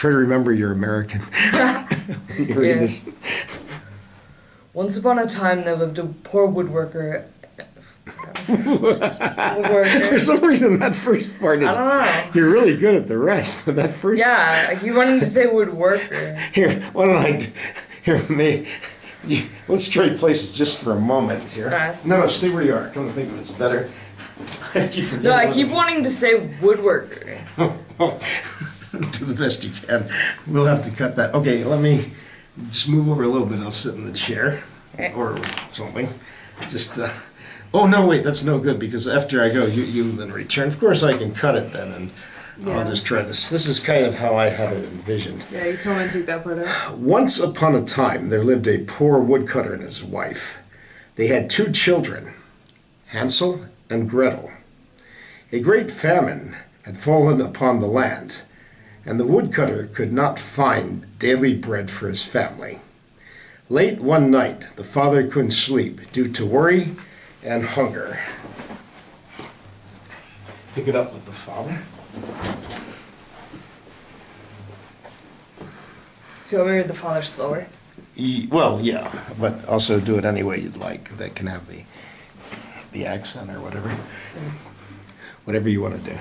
try to remember you're American. When you read this. Once upon a time, there lived a poor woodworker. For some reason, that first part is. I don't know. You're really good at the rest. But that first. Yeah, I keep wanting to say woodworker. Here, why don't I? Let's trade places just for a moment here. No, stay where you are. Come to think of it, it's better. I keep wanting to say woodworker. Do the best you can. We'll have to cut that. Okay, let me just move over a little bit. I'll sit in the chair or something. Just. Oh no! Wait, that's no good because after I go, you then return. Of course, I can cut it then, and I'll just try this. This is kind of how I had it envisioned. Yeah, you told me to take that part out. Once upon a time, there lived a poor woodcutter and his wife. They had 2 children, Hansel and Gretel. A great famine had fallen upon the land, and the woodcutter could not find daily bread for his family. Late one night, the father couldn't sleep due to worry and hunger. Pick it up with the father. Do you want me to read the father slower? Well, yeah, but also do it any way you'd like. That can have the accent or whatever. Whatever you want to do.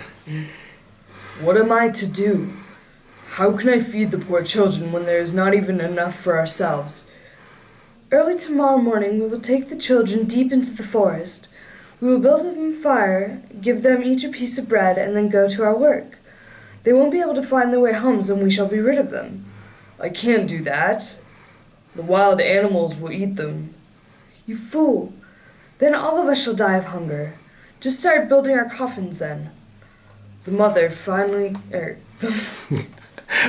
What am I to do? How can I feed the poor children when there is not even enough for ourselves? Early tomorrow morning we will take the children deep into the forest. We will build them a fire, give them each a piece of bread, and then go to our work. They won't be able to find their way home, and we shall be rid of them. I can't do that. The wild animals will eat them. You fool! Then all of us shall die of hunger. Just start building our coffins then. The mother finally...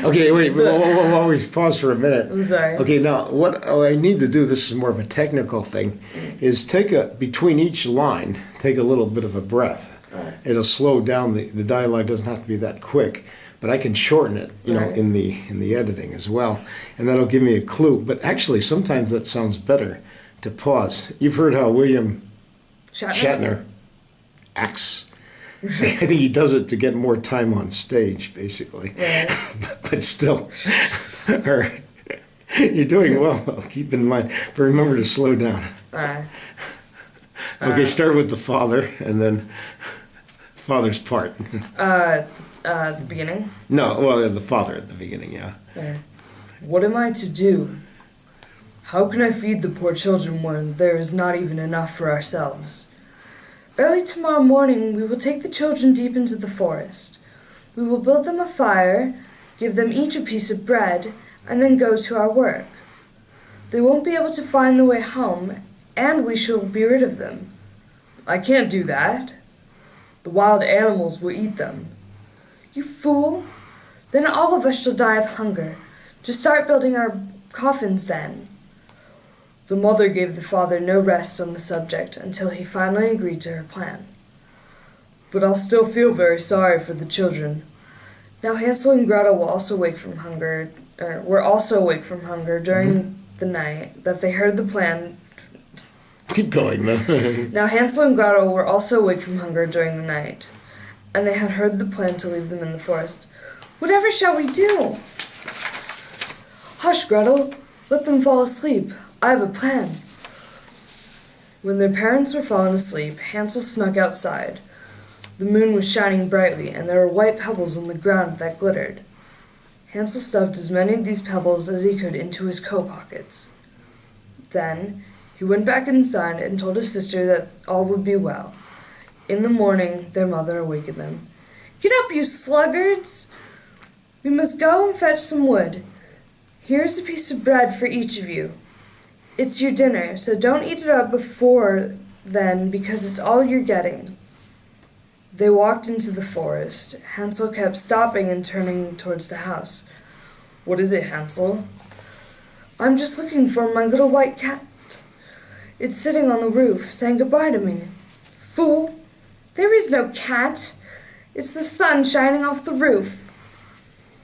Okay, wait, while we pause for a minute. I'm sorry. Okay, now, what I need to do, this is more of a technical thing, is between each line, take a little bit of a breath. It'll slow down, the dialogue doesn't have to be that quick, but I can shorten it, in the editing as well, and that'll give me a clue. But actually, sometimes that sounds better to pause. You've heard how William Shatner acts. I think he does it to get more time on stage, basically. Yeah. But still, you're doing well, though. Keep in mind. But remember to slow down. Okay, start with the father, and then father's part. The beginning? No, well, the father at the beginning, yeah. What am I to do? How can I feed the poor children when there is not even enough for ourselves? Early tomorrow morning we will take the children deep into the forest. We will build them a fire, give them each a piece of bread, and then go to our work. They won't be able to find the way home, and we shall be rid of them. I can't do that. The wild animals will eat them. You fool! Then all of us shall die of hunger. Just start building our coffins then. The mother gave the father no rest on the subject until he finally agreed to her plan. But I'll still feel very sorry for the children. Now Hansel and Gretel were also awake from hunger during the night that they heard the plan. Keep going, man. Now Hansel and Gretel were also awake from hunger during the night, and they had heard the plan to leave them in the forest. Whatever shall we do? Hush, Gretel. Let them fall asleep. I have a plan. When their parents were fallen asleep, Hansel snuck outside. The moon was shining brightly, and there were white pebbles on the ground that glittered. Hansel stuffed as many of these pebbles as he could into his coat pockets. Then he went back inside and told his sister that all would be well. In the morning, their mother awakened them. "Get up, you sluggards! We must go and fetch some wood. Here's a piece of bread for each of you. It's your dinner, so don't eat it up before then because it's all you're getting." They walked into the forest. Hansel kept stopping and turning towards the house. "What is it, Hansel?" "I'm just looking for my little white cat. It's sitting on the roof, saying goodbye to me." "Fool! There is no cat. It's the sun shining off the roof."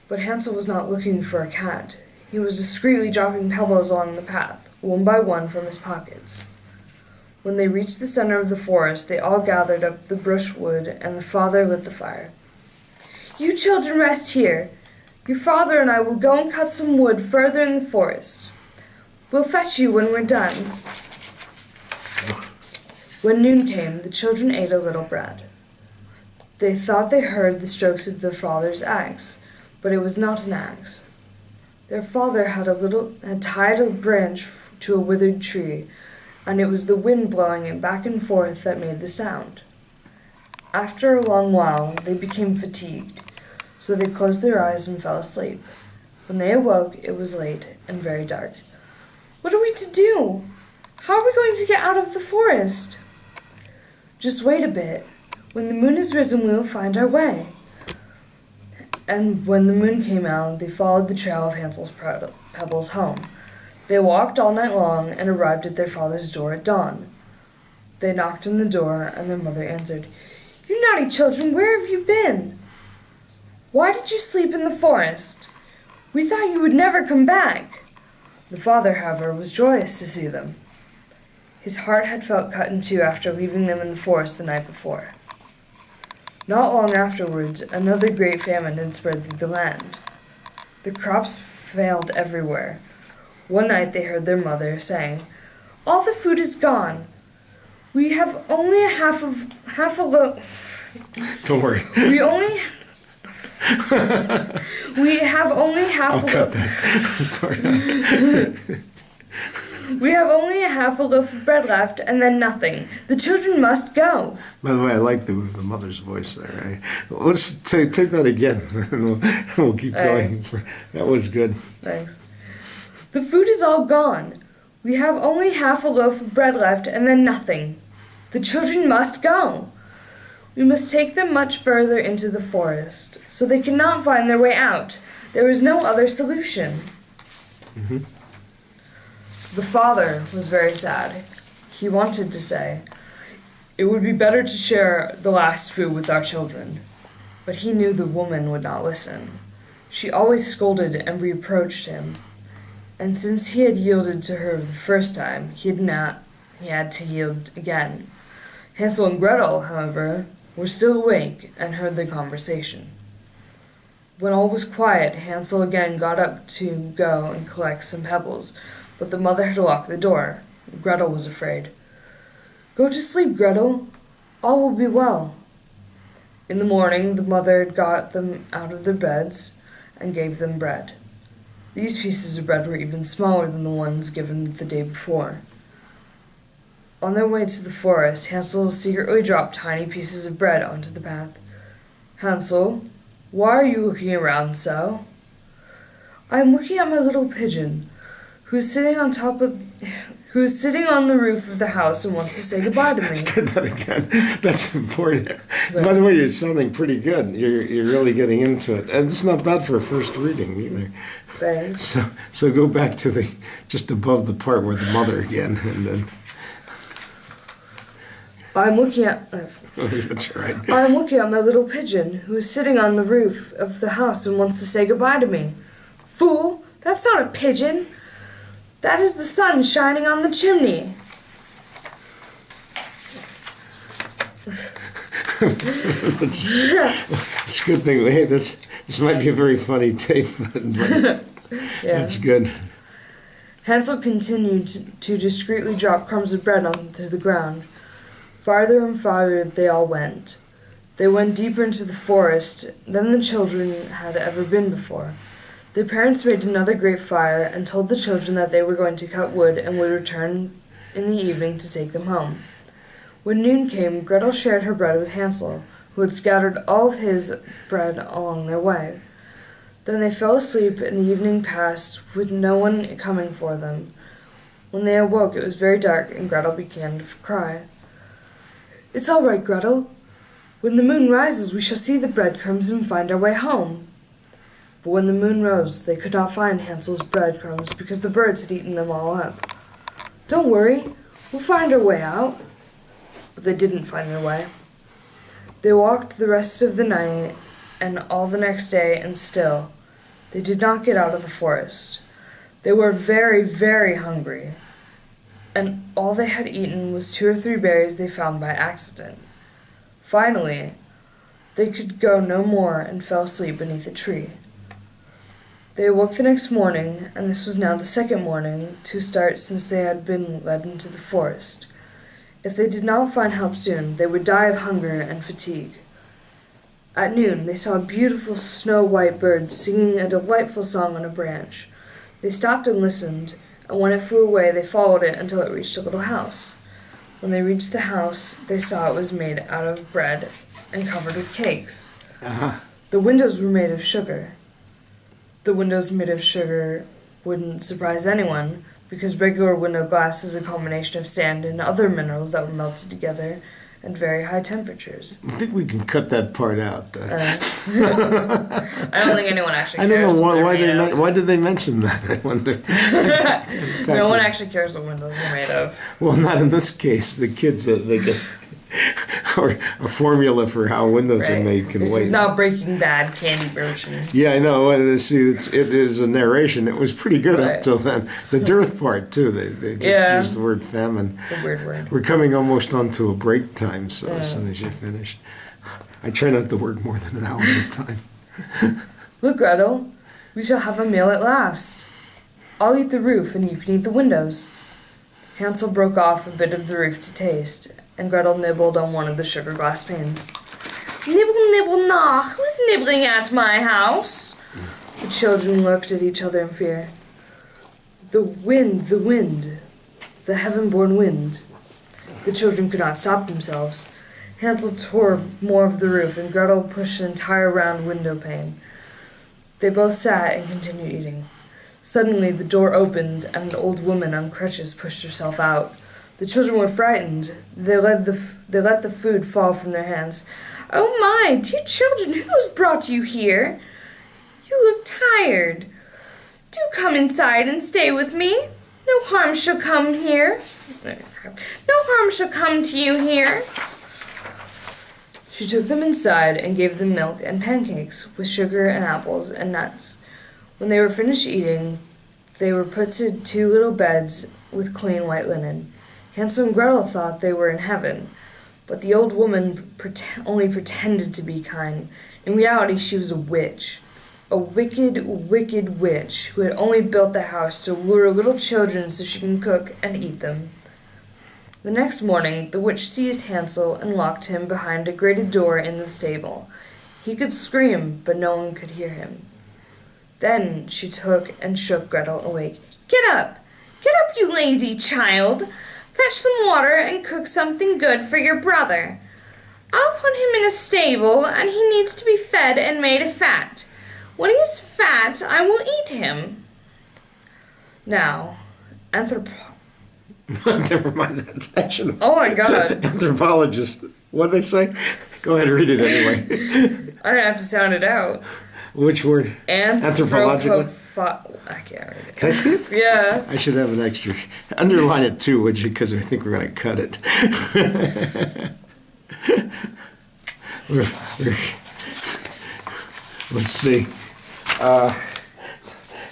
But Hansel was not looking for a cat. He was discreetly dropping pebbles along the path, one by one from his pockets. When they reached the center of the forest, they all gathered up the brushwood, and the father lit the fire. "You children rest here. Your father and I will go and cut some wood further in the forest. We'll fetch you when we're done." When noon came, the children ate a little bread. They thought they heard the strokes of their father's axe, but it was not an axe. Their father had tied a branch to a withered tree, and it was the wind blowing it back and forth that made the sound. After a long while, they became fatigued, so they closed their eyes and fell asleep. When they awoke, it was late and very dark. "What are we to do? How are we going to get out of the forest?" "Just wait a bit. When the moon has risen, we will find our way." And when the moon came out, they followed the trail of Hansel's pebbles home. They walked all night long and arrived at their father's door at dawn. They knocked on the door, and their mother answered, "You naughty children, where have you been? Why did you sleep in the forest? We thought you would never come back." The father, however, was joyous to see them. His heart had felt cut in two after leaving them in the forest the night before. Not long afterwards, another great famine had spread through the land. The crops failed everywhere. One night they heard their mother saying, "All the food is gone. We have only half a loaf. Don't worry. We have only half I'll a cut loaf. that. We have only a half a loaf of bread left, and then nothing. The children must go." By the way, I like the mother's voice there. Let's take that again, and we'll keep going. That was good. Thanks. "The food is all gone. We have only half a loaf of bread left, and then nothing. The children must go. We must take them much further into the forest, so they cannot find their way out. There is no other solution." Mm-hmm. The father was very sad. He wanted to say, "It would be better to share the last food with our children." But he knew the woman would not listen. She always scolded and reproached him. And since he had yielded to her the first time, he had to yield again. Hansel and Gretel, however, were still awake and heard their conversation. When all was quiet, Hansel again got up to go and collect some pebbles, but the mother had locked the door. Gretel was afraid. "Go to sleep, Gretel. All will be well." In the morning, the mother got them out of their beds and gave them bread. These pieces of bread were even smaller than the ones given the day before. On their way to the forest, Hansel secretly dropped tiny pieces of bread onto the path. "Hansel, why are you looking around so?" "I am looking at my little pigeon, who is sitting on the roof of the house and wants to say goodbye to me." Start that again. That's important. By the way, you're sounding pretty good. You're really getting into it, and it's not bad for a first reading either. Thanks. So go back to just above the part where the mother again, and then. I'm looking at That's right. I'm looking at my little pigeon, who is sitting on the roof of the house and wants to say goodbye to me. "Fool, that's not a pigeon. That is the sun shining on the chimney." It's a good thing. Hey, this might be a very funny tape, but Yeah. that's good. Hansel continued to discreetly drop crumbs of bread onto the ground. Farther and farther they all went. They went deeper into the forest than the children had ever been before. Their parents made another great fire and told the children that they were going to cut wood and would return in the evening to take them home. When noon came, Gretel shared her bread with Hansel, who had scattered all of his bread along their way. Then they fell asleep, and the evening passed with no one coming for them. When they awoke, it was very dark, and Gretel began to cry. "It's all right, Gretel. When the moon rises, we shall see the breadcrumbs and find our way home." But when the moon rose, they could not find Hansel's breadcrumbs because the birds had eaten them all up. "Don't worry, we'll find our way out." But they didn't find their way. They walked the rest of the night and all the next day, and still they did not get out of the forest. They were very, very hungry, and all they had eaten was 2 or 3 berries they found by accident. Finally, they could go no more and fell asleep beneath a tree. They awoke the next morning, and this was now the second morning to start since they had been led into the forest. If they did not find help soon, they would die of hunger and fatigue. At noon, they saw a beautiful snow-white bird singing a delightful song on a branch. They stopped and listened, and when it flew away, they followed it until it reached a little house. When they reached the house, they saw it was made out of bread and covered with cakes. Uh-huh. The windows were made of sugar. The windows made of sugar wouldn't surprise anyone, because regular window glass is a combination of sand and other minerals that were melted together at very high temperatures. I think we can cut that part out. I don't think anyone actually I cares. don't know what why did they mention that? I wonder. No one actually cares what windows are made of. Well, not in this case. The kids they get or a formula for how windows are made can This wait. is not Breaking Bad candy version. Yeah, I know. See, it is a narration. It was pretty good up till then. The dearth part too. They just used the word famine. It's a weird word. We're coming almost onto a break time, so as soon as you finish, I try not to work more than an hour at a time. Look, Gretel, we shall have a meal at last. I'll eat the roof, and you can eat the windows. Hansel broke off a bit of the roof to taste, and Gretel nibbled on one of the sugar glass panes. Nibble, nibble, gnaw. Who's nibbling at my house? The children looked at each other in fear. The wind, the heaven-born wind. The children could not stop themselves. Hansel tore more of the roof, and Gretel pushed an entire round window pane. They both sat and continued eating. Suddenly the door opened, and an old woman on crutches pushed herself out. The children were frightened. They let the food fall from their hands. "Oh my, dear children, who has brought you here? You look tired. Do come inside and stay with me. No harm shall come here. No harm shall come to you here." She took them inside and gave them milk and pancakes with sugar and apples and nuts. When they were finished eating, they were put to 2 little beds with clean white linen. Hansel and Gretel thought they were in heaven, but the old woman only pretended to be kind. In reality, she was a witch. A wicked, wicked witch who had only built the house to lure little children so she can cook and eat them. The next morning, the witch seized Hansel and locked him behind a grated door in the stable. He could scream, but no one could hear him. Then she took and shook Gretel awake. Get up, you lazy child! Fetch some water and cook something good for your brother. I'll put him in a stable, and he needs to be fed and made fat. When he is fat, I will eat him." Now, Never mind that section. Oh my God. Anthropologist. What'd they say? Go ahead and read it anyway. I'm gonna have to sound it out. Which word? Anthropologically? I can't read it. Can I see it? Yeah. I should have an extra. Underline it too, would you? Because I think we're going to cut it. Let's see.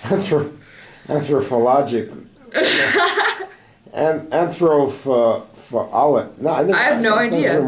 Anthropologic. Anthropologic. No, I have no idea.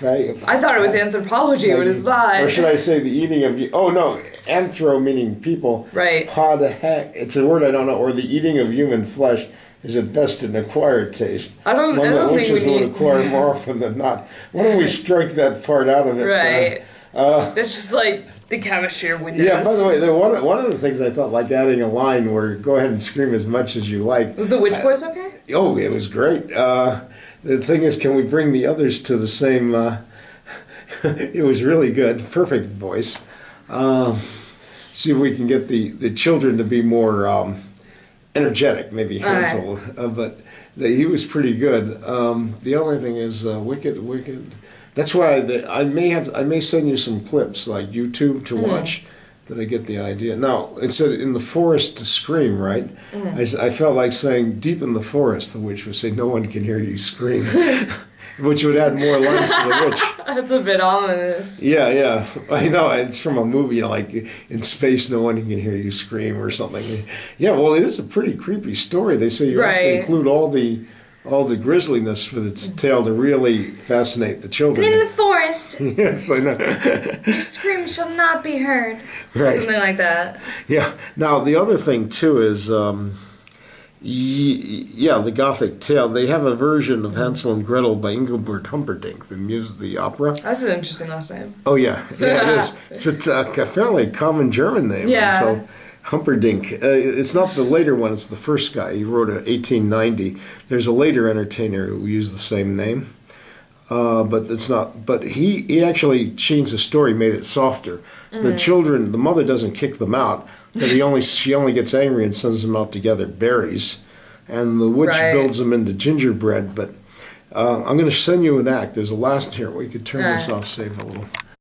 I thought it was anthropology, but it's not. Or should I say the eating of... Oh, no. Anthro meaning people. Right. It's a word I don't know. Or the eating of human flesh is at best an acquired taste. I don't think witches would acquire more often than not. Why don't we strike that part out of it? Right. That's just like the chemistry of windows. Yeah, by the way, one of the things I thought, like adding a line where go ahead and scream as much as you like. Was the witch voice okay? Oh, it was great. The thing is, can we bring the others to the same... it was really good. Perfect voice. See if we can get the children to be more energetic, maybe Hansel. But he was pretty good. The only thing is wicked. That's why I may send you some clips like YouTube to watch. That I get the idea. Now, it said in the forest to scream, right? I felt like saying deep in the forest, the witch would say, no one can hear you scream. Which would add more lines to the witch. That's a bit ominous. Yeah. I know, it's from a movie, like in space, no one can hear you scream or something. Yeah, well, it is a pretty creepy story. They say you have to include all the all the grisliness for the tale to really fascinate the children. And in the forest, Yes, I know. your scream shall not be heard. Right. Something like that. Yeah. Now the other thing too is, the Gothic tale. They have a version of Hansel and Gretel by Engelbert Humperdinck, the opera. That's an interesting last name. Oh yeah, it is. It's a fairly common German name. Yeah. Until Humperdinck. It's not the later one. It's the first guy. He wrote it in 1890. There's a later entertainer who used the same name, but it's not. But he actually changed the story, made it softer. The children, the mother doesn't kick them out, but she only gets angry and sends them out to gather berries, and the witch builds them into gingerbread. But I'm going to send you an act. There's a last here. We could turn this off, save a little.